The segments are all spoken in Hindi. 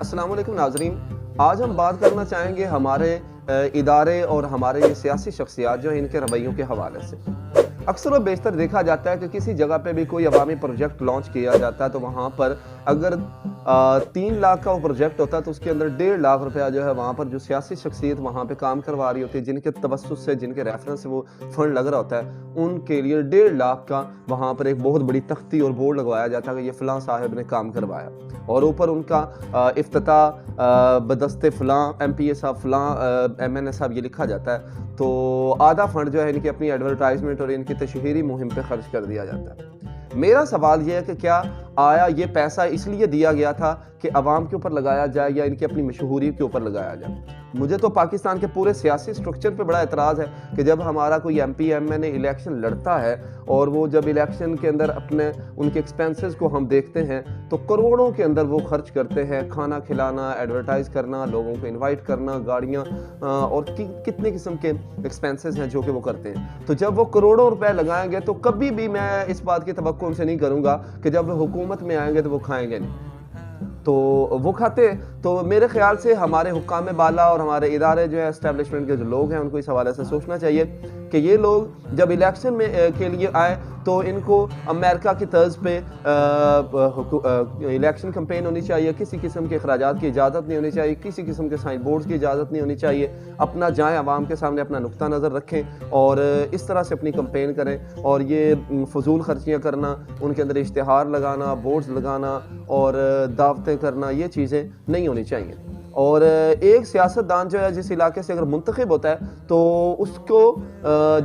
अस्सलाम वालेकुम नाज़रीन। आज हम बात करना चाहेंगे हमारे इदारे और हमारे ये सियासी शख्सियात जो हैं इनके रवैयों के हवाले से। अक्सर व बेशतर देखा जाता है कि किसी जगह पे भी कोई अवामी प्रोजेक्ट लॉन्च किया जाता है तो वहाँ पर अगर 3 लाख का वो प्रोजेक्ट होता है तो उसके अंदर 1.5 लाख रुपया जो है वहाँ पर जो सियासी शख्सियत वहाँ पे काम करवा रही होती है, जिनके तवस्सुस से, जिनके रेफरेंस से वो फंड लग रहा होता है, उनके लिए 1.5 लाख का वहाँ पर एक बहुत बड़ी तख्ती और बोर्ड लगवाया जाता है कि ये फ़लाँ साहब ने काम करवाया और ऊपर उनका इफ्तिताह बदस्ते फ़लाँ MPA साहब, फ़लाँ MNA साहब ये लिखा जाता है। तो आधा फंड जो है इनकी अपनी एडवर्टाइजमेंट और इनकी तशहीरी मुहिम पे खर्च कर दिया जाता है। मेरा सवाल ये है कि क्या आया ये पैसा इसलिए दिया गया था कि अवाम के ऊपर लगाया जाए या इनकी अपनी मशहूरी के ऊपर लगाया जाए? मुझे तो पाकिस्तान के पूरे सियासी स्ट्रक्चर पे बड़ा एतराज़ है कि जब हमारा कोई MP MNA इलेक्शन लड़ता है और वो जब इलेक्शन के अंदर अपने उनके एक्सपेंसेस को हम देखते हैं तो करोड़ों के अंदर वो खर्च करते हैं, खाना खिलाना, एडवर्टाइज़ करना, लोगों को इनवाइट करना, गाड़ियाँ और कितने किस्म के एक्सपेंसेस हैं जो कि वो करते हैं। तो जब वो करोड़ों रुपए लगाएंगे तो कभी भी मैं इस बात की तवक्को उनसे नहीं करूँगा कि जब वो हुकूमत में आएंगे तो वो खाएंगे नहीं। तो वो खाते तो मेरे ख्याल से हमारे हुक्काम बाला और हमारे इदारे जो है एस्टेब्लिशमेंट के जो लोग हैं उनको इस हवाले से सोचना चाहिए कि ये लोग जब इलेक्शन में के लिए आए तो इनको अमेरिका की तर्ज पे इलेक्शन कैंपेन होनी चाहिए, किसी किस्म के अखराजात की इजाज़त नहीं होनी चाहिए, किसी किस्म के साइन बोर्ड्स की इजाज़त नहीं होनी चाहिए। अपना जाएँ आवाम के सामने अपना नुक्ता नज़र रखें और इस तरह से अपनी कैंपेन करें और ये फजूल खर्चियाँ करना, उनके अंदर इश्तिहार लगाना, बोर्ड्स लगाना और दावतें करना, ये चीज़ें नहीं होनी चाहिए। और एक सियासतदान जो है जिस इलाके से अगर मुंतखब होता है तो उसको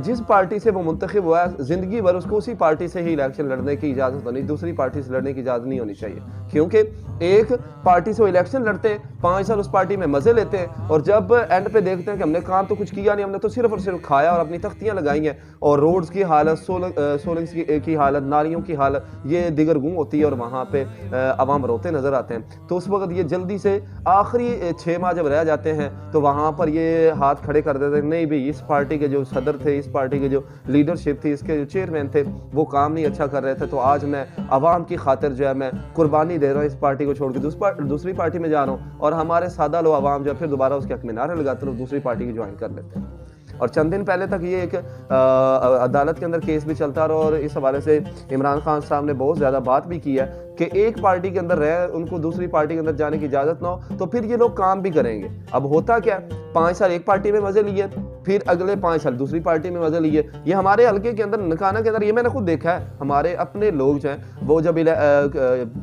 जिस पार्टी से वो मुंतखब हुआ है ज़िंदगी भर उसको उसी पार्टी से ही इलेक्शन लड़ने की इजाज़त होनी, दूसरी पार्टी से लड़ने की इजाज़त नहीं होनी चाहिए। क्योंकि एक पार्टी से वो इलेक्शन लड़ते हैं, 5 साल उस पार्टी में मज़े लेते हैं और जब एंड पे देखते हैं कि हमने काम तो कुछ किया नहीं, हमने तो सिर्फ और सिर्फ खाया और अपनी तख्तियाँ लगाई हैं और रोड्स की हालत, सोलंग्स की हालत, नालियों की हालत ये दिगर गुम होती है और वहाँ पे अवाम रोते नज़र आते हैं। तो उस वक्त ये जल्दी से आखिरी 6 माह जब रह जाते हैं तो वहाँ पर ये हाथ खड़े कर देते हैं, नहीं भाई इस पार्टी के जो सदर थे, इस पार्टी के जो लीडरशिप थी, इसके जो चेयरमैन थे वो काम नहीं अच्छा कर रहे थे, तो आज मैं अवाम की खातिर जो है मैं कुर्बानी दे रहा हूँ, इस पार्टी को छोड़ के दूसरी पार्टी में जा रहा हूँ और हमारे सादा लोग अवाम जो है फिर दोबारा उसके हक में नारे लगाते हैं, दूसरी पार्टी की ज्वाइन कर लेते हैं। और चंद दिन पहले तक ये एक अदालत के अंदर केस भी चलता रहा और इस हवाले से इमरान खान साहब ने बहुत ज़्यादा बात भी की है कि एक पार्टी के अंदर रहे उनको दूसरी पार्टी के अंदर जाने की इजाज़त ना हो तो फिर ये लोग काम भी करेंगे। अब होता क्या, 5 साल एक पार्टी में मज़े लिए, फिर अगले 5 साल दूसरी पार्टी में मज़े लिए। ये हमारे हल्के के अंदर ननकाना के अंदर ये मैंने खुद देखा है, हमारे अपने लोग जो हैं वो जब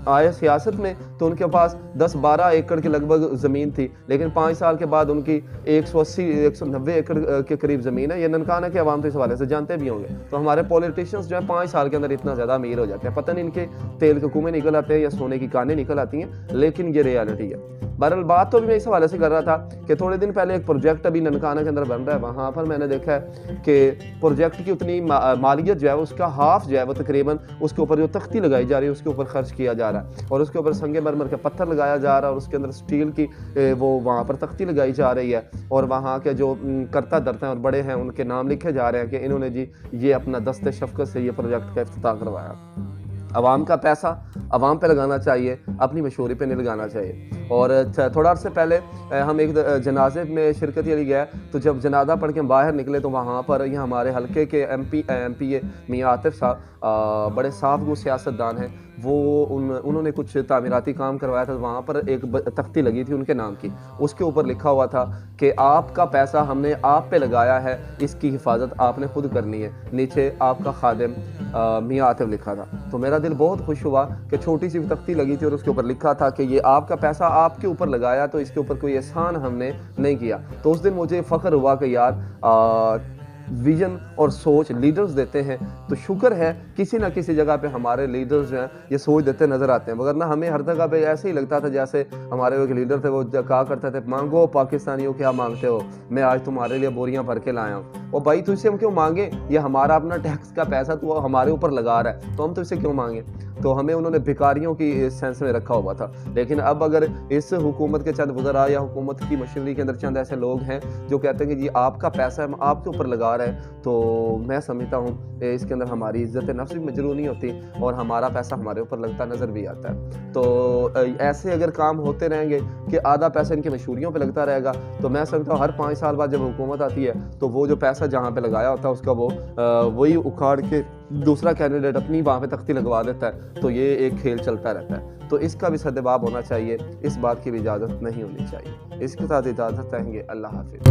आए सियासत में तो उनके पास 10-12 एकड़ के लगभग ज़मीन थी, लेकिन 5 साल के बाद उनकी 180-190 एकड़ के करीब ज़मीन है। ये ननकाना के अवाम तो इस हवाले से जानते भी होंगे। तो हमारे पॉलिटिशियंस जो है 5 साल के अंदर इतना ज़्यादा अमीर हो जाते हैं, पता नहीं इनके तेल के कुएं निकल आते हैं या सोने की कानें निकल आती हैं, लेकिन ये रियलिटी है। बहरहाल बात तो भी मैं इस हवाले से कर रहा था कि थोड़े दिन पहले एक प्रोजेक्ट अभी ननकाना के अंदर बन रहा है, वहाँ पर मैंने देखा है कि प्रोजेक्ट की उतनी मालियत जो है उसका हाफ जो है वो तकरीबन उसके ऊपर जो तख्ती लगाई जा रही है उसके ऊपर खर्च किया जा रहा है और उसके ऊपर संगे मरमर का पत्थर लगाया जा रहा है और उसके अंदर स्टील की वो वहाँ पर तख्ती लगाई जा रही है और वहाँ के जो करता धरता हैं और बड़े हैं उनके नाम लिखे जा रहे हैं कि इन्होंने जी ये अपना दस्ते शफ़क़त से ये प्रोजेक्ट का इफ्तिताह करवाया। अवाम का पैसा अवाम पे लगाना चाहिए, अपनी मशहूरी पे नहीं लगाना चाहिए। और थोड़ा अर्से पहले हम एक जनाजे में शिरकत के लिए गए तो जब जनाजा पढ़ के हम बाहर निकले तो वहाँ पर ये हमारे हल्के के MPA मियां आतिफ साहब बड़े साफ गो सियासतदान हैं, वो उन्होंने कुछ तामीराती काम करवाया था। वहाँ पर एक तख्ती लगी थी उनके नाम की, उसके ऊपर लिखा हुआ था कि आपका पैसा हमने आप पे लगाया है, इसकी हिफाजत आपने खुद करनी है। नीचे आपका खादिम मियां आतिफ लिखा था। तो मेरा दिल बहुत खुश हुआ कि छोटी सी तख्ती लगी थी और उसके ऊपर लिखा था कि ये आपका पैसा आपके ऊपर लगाया, तो इसके ऊपर कोई एहसान हमने नहीं किया। तो उस दिन मुझे फ़ख्र हुआ कि यार विजन और सोच लीडर्स देते हैं, तो शुक्र है किसी ना किसी जगह पे हमारे लीडर्स जो हैं ये सोच देते नज़र आते हैं। मगर ना हमें हर जगह पे ऐसे ही लगता था जैसे हमारे एक लीडर थे वो कहा करते थे, मांगो पाकिस्तानियों क्या मांगते हो, मैं आज तुम्हारे लिए बोरियां भर के लाया हूँ। और भाई तुझसे हम क्यों मांगे, ये हमारा अपना टैक्स का पैसा तो हमारे ऊपर लगा रहा है, तो हम तुझसे क्यों मांगे। तो हमें उन्होंने भिखारियों की सेंस में रखा हुआ था। लेकिन अब अगर इस हुकूमत के चंद वज़रा या हुकूमत की मशीनरी के अंदर चंद ऐसे लोग हैं जो कहते हैं कि जी आपका पैसा हम आपके ऊपर लगा उम्मीदवार हैं, तो मैं समझता हूँ इसके अंदर हमारी इज़्ज़त नफ्स भी मजरूह नहीं होती और हमारा पैसा हमारे ऊपर लगता नज़र भी आता है। तो ऐसे अगर काम होते रहेंगे कि आधा पैसा इनकी मशहूरियों पे लगता रहेगा, तो मैं समझता हूँ हर 5 साल बाद जब हुकूमत आती है तो वो जो पैसा जहाँ पे लगाया होता है उसका वो वही उखाड़ के दूसरा कैंडिडेट अपनी वहाँ पे तख्ती लगवा देता है। तो ये एक खेल चलता रहता है, तो इसका भी सद्देबाब होना चाहिए, इस बात की भी इजाज़त नहीं होनी चाहिए। इसके साथ इजाज़त चाहेंगे। अल्लाह हाफ़िज़।